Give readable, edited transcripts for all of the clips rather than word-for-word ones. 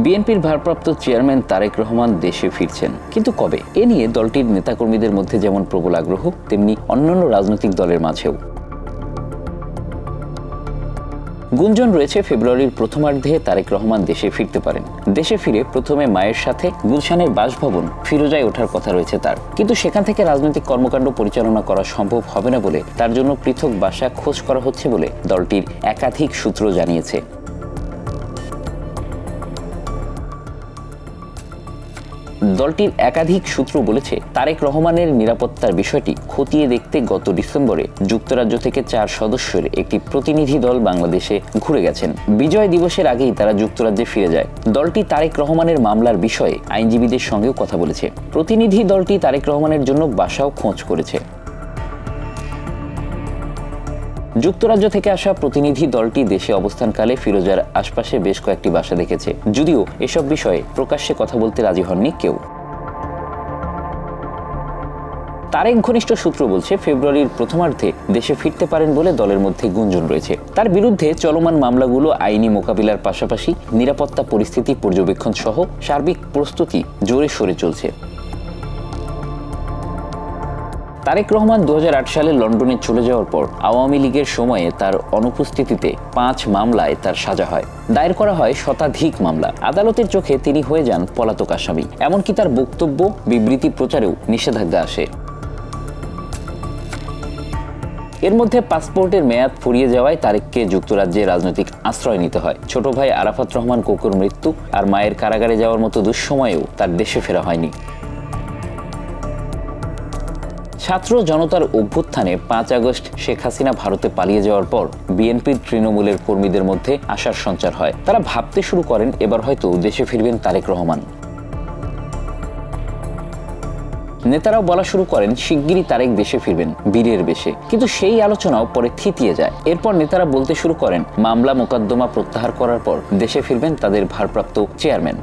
বিএনপির ভারপ্রাপ্ত চেয়ারম্যান তারেক রহমান দেশে ফিরছেন, কিন্তু কবে? এ নিয়ে দলটির নেতাকর্মীদের মধ্যে যেমন প্রবল আগ্রহ, তেমনি অন্যান্য রাজনৈতিক দলের মাঝেও গুঞ্জন রয়েছে ফেব্রুয়ারির প্রথমার্ধে তারেক রহমান দেশে ফিরতে পারেন। দেশে ফিরে প্রথমে মায়ের সাথে গুলশানের বাসভবন ফিরোজায় ওঠার কথা রয়েছে তার, কিন্তু সেখান থেকে রাজনৈতিক কর্মকাণ্ড পরিচালনা করা সম্ভব হবে না বলে তার জন্য পৃথক বাসা খোঁজ করা হচ্ছে বলে দলটির একাধিক সূত্র জানিয়েছে। দলটির একাধিক সূত্র বলেছে, তারেক রহমানের নিরাপত্তার বিষয়টি খতিয়ে দেখতে গত ডিসেম্বরে যুক্তরাজ্য থেকে 4 সদস্যের একটি প্রতিনিধি দল বাংলাদেশে ঘুরে গেছেন। বিজয় দিবসের আগেই তারা যুক্তরাজ্যে ফিরে যায়। দলটি তারেক রহমানের মামলার বিষয়ে আইনজীবীদের সঙ্গেও কথা বলেছে। প্রতিনিধি দলটি তারেক রহমানের জন্য বাসাও খোঁজ করেছে। যুক্তরাজ্য থেকে আসা প্রতিনিধি দলটি দেশে অবস্থানকালে ফিরোজার আশপাশে বেশ কয়েকটি বাসা দেখেছে, যদিও এসব বিষয়ে প্রকাশ্যে কথা বলতে রাজি হননি কেউ। তারেক ঘনিষ্ঠ সূত্র বলছে, ফেব্রুয়ারির প্রথমার্ধে দেশে ফিরতে পারেন বলে দলের মধ্যে গুঞ্জন রয়েছে। তার বিরুদ্ধে চলমান মামলাগুলো আইনি মোকাবিলার পাশাপাশি নিরাপত্তা পরিস্থিতি পর্যবেক্ষণ সহ সার্বিক প্রস্তুতি জোরে সোরে চলছে। তারেক রহমান 2008 সালে লন্ডনে চলে যাওয়ার পর আওয়ামী লীগের সময়ে তার অনুপস্থিতিতে 5 মামলায় তার সাজা হয়। দায়ের করা হয় শতাধিক মামলা। আদালতের চোখে তিনি হয়ে যান পলাতক আসামি। এমনকি তার বক্তব্য, বিবৃতি প্রচারেও নিষেধাজ্ঞা আসে। এর মধ্যে পাসপোর্টের মেয়াদ ফুরিয়ে যাওয়ায় তারেককে যুক্তরাজ্যে রাজনৈতিক আশ্রয় নিতে হয়। ছোট ভাই আরাফাত রহমান কোকোর মৃত্যু আর মায়ের কারাগারে যাওয়ার মতো দুঃসময়েও তার দেশে ফেরা হয়নি। ছাত্র জনতার অভ্যুত্থানে 5 আগস্ট শেখ হাসিনা ভারতে পালিয়ে যাওয়ার পর বিএনপির তৃণমূলের কর্মীদের মধ্যে আশার সঞ্চার হয়। তারা ভাবতে শুরু করেন এবার হয়তো দেশে ফিরবেন তারেক রহমান। নেতারাও বলা শুরু করেন শিগগিরই তারেক দেশে ফিরবেন বীরের বেশে, কিন্তু সেই আলোচনাও পরে থিতিয়ে যায়। এরপর নেতারা বলতে শুরু করেন মামলা মোকদ্দমা প্রত্যাহার করার পর দেশে ফিরবেন তাদের ভারপ্রাপ্ত চেয়ারম্যান।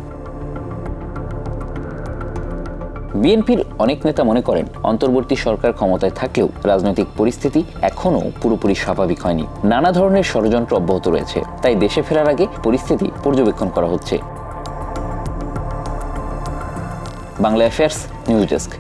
বিএনপির অনেক নেতা মনে করেন অন্তর্বর্তী সরকার ক্ষমতায় থাকলেও রাজনৈতিক পরিস্থিতি এখনও পুরোপুরি স্বাভাবিক হয়নি। নানা ধরনের ষড়যন্ত্র অব্যাহত রয়েছে, তাই দেশে ফেরার আগে পরিস্থিতি পর্যবেক্ষণ করা হচ্ছে। Bangla affairs news desk.